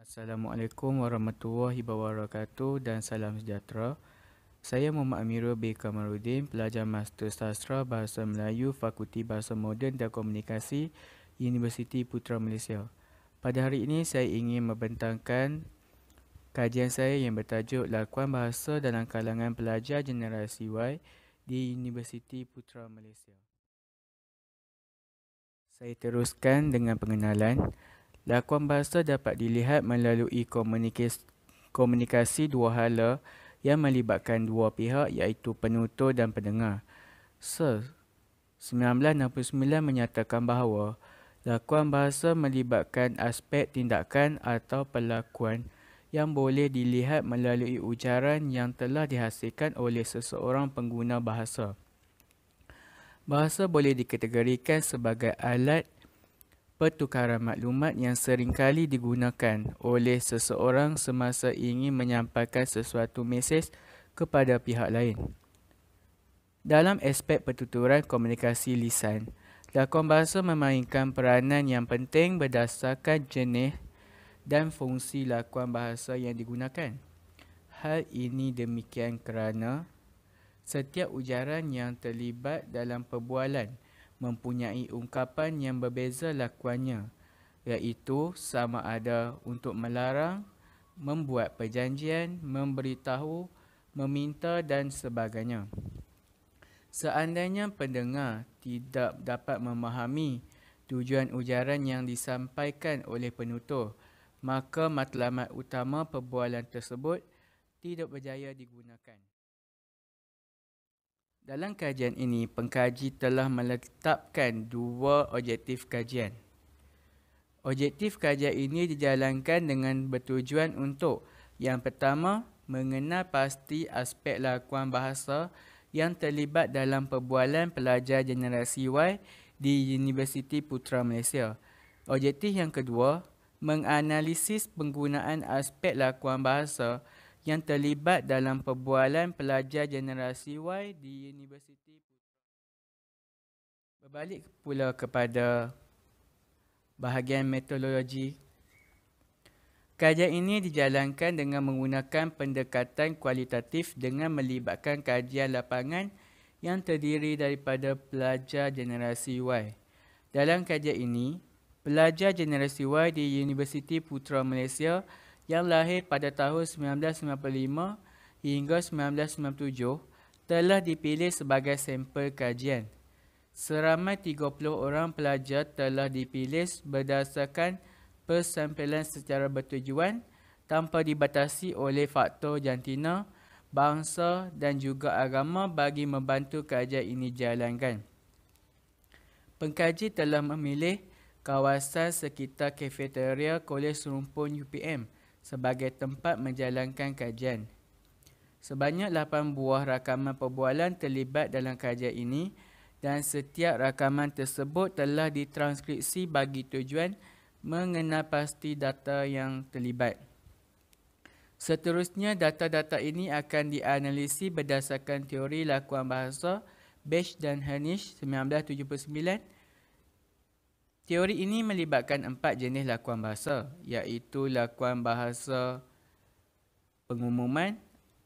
Assalamualaikum warahmatullahi wabarakatuh dan salam sejahtera. Saya Muhammad Amirul B. Kamaruddin, pelajar Master Sastra Bahasa Melayu Fakulti Bahasa Moden dan Komunikasi Universiti Putra Malaysia. Pada hari ini saya ingin membentangkan kajian saya yang bertajuk Lakuan Bahasa dalam kalangan pelajar generasi Y di Universiti Putra Malaysia. Saya teruskan dengan pengenalan. Lakuan bahasa dapat dilihat melalui komunikasi dua hala yang melibatkan dua pihak iaitu penutur dan pendengar. 1969 menyatakan bahawa lakuan bahasa melibatkan aspek tindakan atau perlakuan yang boleh dilihat melalui ujaran yang telah dihasilkan oleh seseorang pengguna bahasa. Bahasa boleh dikategorikan sebagai alat pertukaran maklumat yang seringkali digunakan oleh seseorang semasa ingin menyampaikan sesuatu mesej kepada pihak lain. Dalam aspek pertuturan komunikasi lisan, lakuan bahasa memainkan peranan yang penting berdasarkan jenis dan fungsi lakuan bahasa yang digunakan. Hal ini demikian kerana setiap ujaran yang terlibat dalam perbualan mempunyai ungkapan yang berbeza lakuannya, iaitu sama ada untuk melarang, membuat perjanjian, memberitahu, meminta dan sebagainya. Seandainya pendengar tidak dapat memahami tujuan ujaran yang disampaikan oleh penutur, maka matlamat utama perbualan tersebut tidak berjaya digunakan. Dalam kajian ini, pengkaji telah meletakkan dua objektif kajian. Objektif kajian ini dijalankan dengan bertujuan untuk yang pertama, mengenal pasti aspek lakuan bahasa yang terlibat dalam perbualan pelajar generasi Y di Universiti Putra Malaysia. Objektif yang kedua, menganalisis penggunaan aspek lakuan bahasa yang terlibat dalam perbualan pelajar generasi Y di Universiti Putra. Berbalik pula kepada bahagian metodologi. Kajian ini dijalankan dengan menggunakan pendekatan kualitatif dengan melibatkan kajian lapangan yang terdiri daripada pelajar generasi Y. Dalam kajian ini, pelajar generasi Y di Universiti Putra Malaysia yang lahir pada tahun 1995 hingga 1997 telah dipilih sebagai sampel kajian. Seramai 30 orang pelajar telah dipilih berdasarkan persampelan secara bertujuan tanpa dibatasi oleh faktor jantina, bangsa dan juga agama bagi membantu kajian ini dijalankan. Pengkaji telah memilih kawasan sekitar kafeteria Kolej Serumpun UPM sebagai tempat menjalankan kajian. Sebanyak 8 buah rakaman perbualan terlibat dalam kajian ini dan setiap rakaman tersebut telah ditranskripsi bagi tujuan mengenal pasti data yang terlibat. Seterusnya, data-data ini akan dianalisis berdasarkan teori lakuan bahasa Bach dan Harnisch 1979. Teori ini melibatkan 4 jenis lakuan bahasa, iaitu lakuan bahasa pengumuman,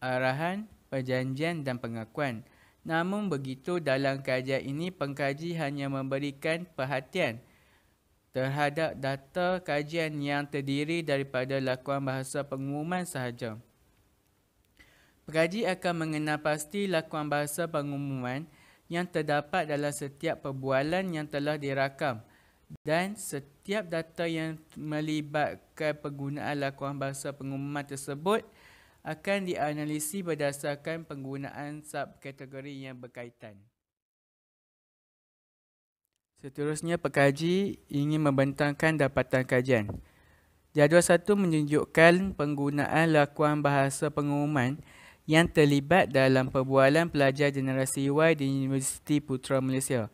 arahan, perjanjian dan pengakuan. Namun begitu, dalam kajian ini pengkaji hanya memberikan perhatian terhadap data kajian yang terdiri daripada lakuan bahasa pengumuman sahaja. Pengkaji akan mengenal pasti lakuan bahasa pengumuman yang terdapat dalam setiap perbualan yang telah dirakam dan setiap data yang melibatkan penggunaan lakuan bahasa pengumuman tersebut akan dianalisis berdasarkan penggunaan subkategori yang berkaitan. Seterusnya, pengkaji ingin membentangkan dapatan kajian. Jadual 1 menunjukkan penggunaan lakuan bahasa pengumuman yang terlibat dalam perbualan pelajar generasi Y di Universiti Putra Malaysia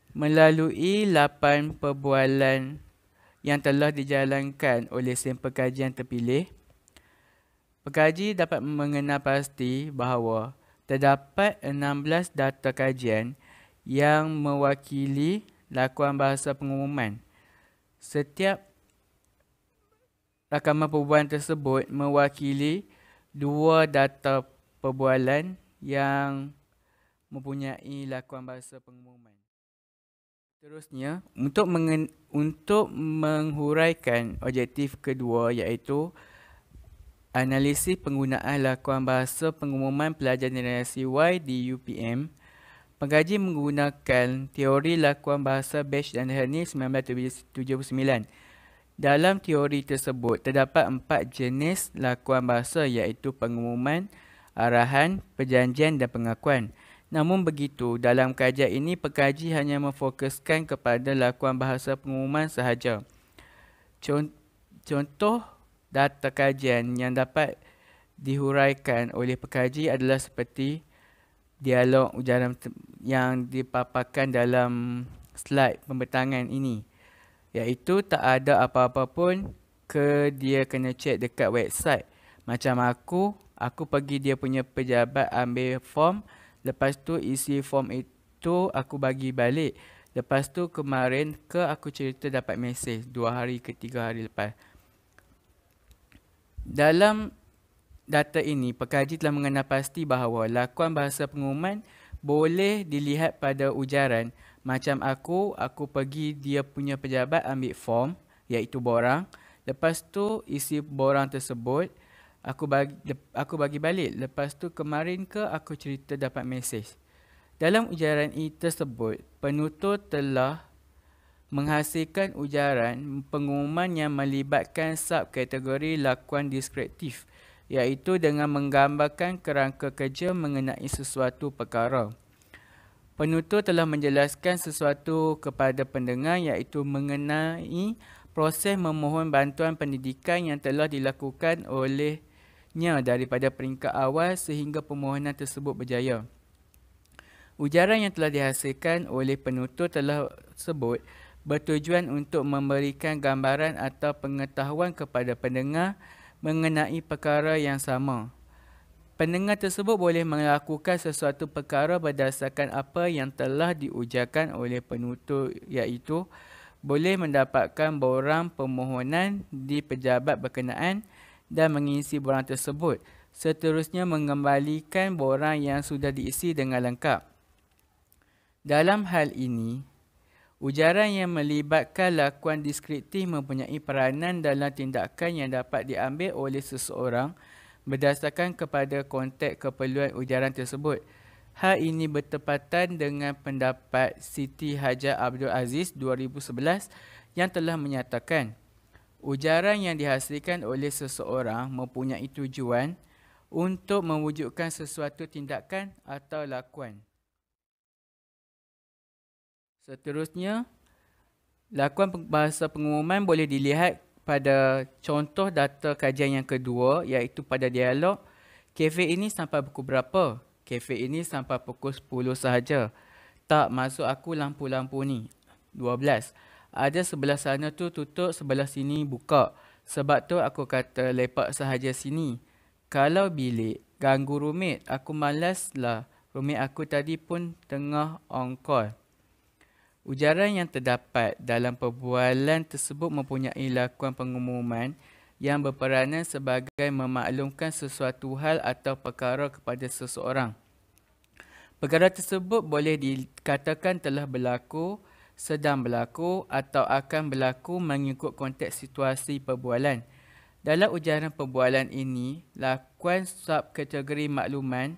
melalui 8 perbualan yang telah dijalankan oleh sampel kajian terpilih. Pengkaji dapat mengenal pasti bahawa terdapat 16 data kajian yang mewakili lakuan bahasa pengumuman. Setiap rakaman perbualan tersebut mewakili dua data perbualan yang mempunyai lakuan bahasa pengumuman. Seterusnya, untuk menghuraikan objektif kedua iaitu analisis penggunaan lakuan bahasa pengumuman pelajar generasi Y di UPM, pengkaji menggunakan teori lakuan bahasa Batch dan Herney 1979. Dalam teori tersebut, terdapat 4 jenis lakuan bahasa iaitu pengumuman, arahan, perjanjian dan pengakuan. Namun begitu, dalam kajian ini pengkaji hanya memfokuskan kepada lakuan bahasa pengumuman sahaja. Contoh data kajian yang dapat dihuraikan oleh pengkaji adalah seperti dialog ujaran yang dipaparkan dalam slide pembentangan ini, iaitu tak ada apa-apa pun dia kena check dekat website. Macam aku pergi dia punya pejabat ambil form, lepas tu isi form itu aku bagi balik. Lepas tu kemarin aku cerita dapat mesej 2 hari ke 3 hari lepas. Dalam data ini, pengkaji telah mengenal pasti bahawa lakuan bahasa pengumuman boleh dilihat pada ujaran. Macam aku pergi dia punya pejabat ambil form, iaitu borang. Lepas tu isi borang tersebut, aku bagi balik. Lepas tu kemarin aku cerita dapat mesej. Dalam ujaran tersebut, penutur telah menghasilkan ujaran pengumuman yang melibatkan subkategori lakuan deskriptif, iaitu dengan menggambarkan kerangka kerja mengenai sesuatu perkara. Penutur telah menjelaskan sesuatu kepada pendengar iaitu mengenai proses memohon bantuan pendidikan yang telah dilakukan olehnya daripada peringkat awal sehingga permohonan tersebut berjaya. Ujaran yang telah dihasilkan oleh penutur tersebut bertujuan untuk memberikan gambaran atau pengetahuan kepada pendengar mengenai perkara yang sama. Pendengar tersebut boleh melakukan sesuatu perkara berdasarkan apa yang telah diujarkan oleh penutur, iaitu boleh mendapatkan borang permohonan di pejabat berkenaan dan mengisi borang tersebut. Seterusnya mengembalikan borang yang sudah diisi dengan lengkap. Dalam hal ini, ujaran yang melibatkan lakuan deskriptif mempunyai peranan dalam tindakan yang dapat diambil oleh seseorang berdasarkan kepada konteks keperluan ujaran tersebut. Hal ini bertepatan dengan pendapat Siti Hajar Abdul Aziz 2011 yang telah menyatakan ujaran yang dihasilkan oleh seseorang mempunyai tujuan untuk mewujudkan sesuatu tindakan atau lakuan. Seterusnya, lakuan bahasa pengumuman boleh dilihat pada contoh data kajian yang kedua, iaitu pada dialog. Kafe ini sampai pukul berapa? Kafe ini sampai pukul 10 sahaja. Tak, masuk aku lampu-lampu ni. 12. Ada sebelah sana tu tutup, sebelah sini buka. Sebab tu aku kata lepak sahaja sini. Kalau bilik, ganggu rumit. Aku malas lah. Rumit aku tadi pun tengah on call. Ujaran yang terdapat dalam perbualan tersebut mempunyai lakuan pengumuman yang berperanan sebagai memaklumkan sesuatu hal atau perkara kepada seseorang. Perkara tersebut boleh dikatakan telah berlaku, sedang berlaku atau akan berlaku mengikut konteks situasi perbualan. Dalam ujaran perbualan ini, lakuan subkategori makluman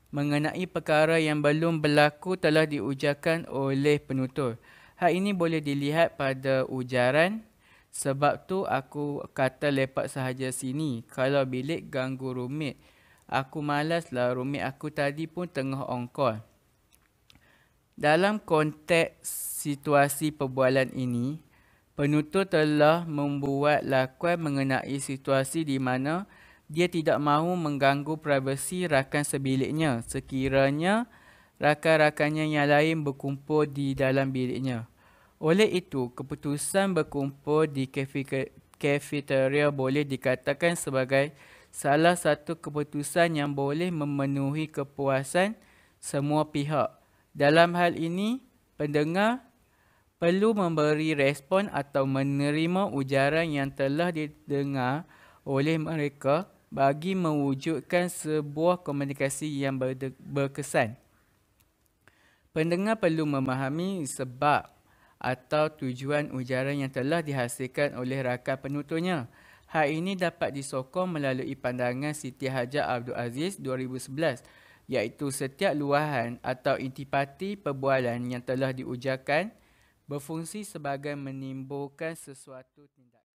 mengenai perkara yang belum berlaku telah diujarkan oleh penutur. Hal ini boleh dilihat pada ujaran, sebab tu aku kata lepak sahaja sini. Kalau bilik ganggu rumit. Aku malas lah, rumit aku tadi pun tengah on call. Dalam konteks situasi perbualan ini, penutur telah membuat lakuan mengenai situasi di mana dia tidak mahu mengganggu privasi rakan sebiliknya sekiranya rakan-rakannya yang lain berkumpul di dalam biliknya. Oleh itu, keputusan berkumpul di kafeteria boleh dikatakan sebagai salah satu keputusan yang boleh memenuhi kepuasan semua pihak. Dalam hal ini, pendengar, perlu memberi respon atau menerima ujaran yang telah didengar oleh mereka bagi mewujudkan sebuah komunikasi yang berkesan. Pendengar perlu memahami sebab atau tujuan ujaran yang telah dihasilkan oleh rakan penuturnya. Hal ini dapat disokong melalui pandangan Siti Hajar Abdul Aziz 2011, iaitu setiap luahan atau intipati perbualan yang telah diujarkan berfungsi sebagai menimbulkan sesuatu tindakan.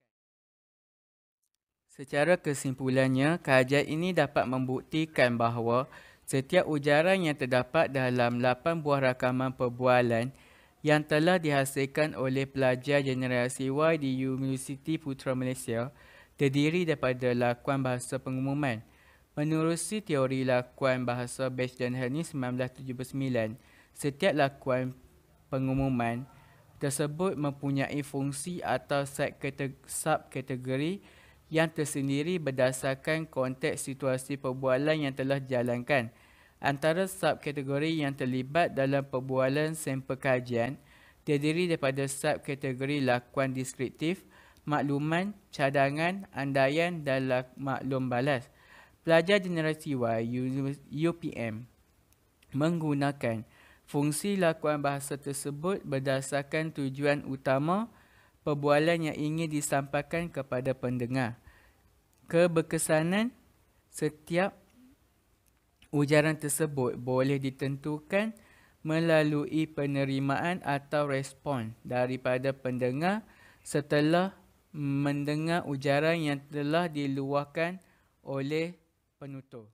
Secara kesimpulannya, kajian ini dapat membuktikan bahawa setiap ujaran yang terdapat dalam 8 buah rakaman perbualan yang telah dihasilkan oleh pelajar generasi Y di Universiti Putra Malaysia terdiri daripada lakuan bahasa pengumuman. Menerusi teori lakuan bahasa Bach dan Henry 1979, setiap lakuan pengumuman tersebut mempunyai fungsi atau subkategori yang tersendiri berdasarkan konteks situasi perbualan yang telah dijalankan. Antara subkategori yang terlibat dalam perbualan sampel kajian terdiri daripada subkategori lakuan deskriptif, makluman, cadangan, andaian dan maklum balas. Pelajar generasi Y UPM menggunakan fungsi lakuan bahasa tersebut berdasarkan tujuan utama perbualan yang ingin disampaikan kepada pendengar. Keberkesanan setiap ujaran tersebut boleh ditentukan melalui penerimaan atau respon daripada pendengar setelah mendengar ujaran yang telah diluahkan oleh penutur.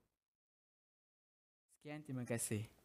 Sekian, terima kasih.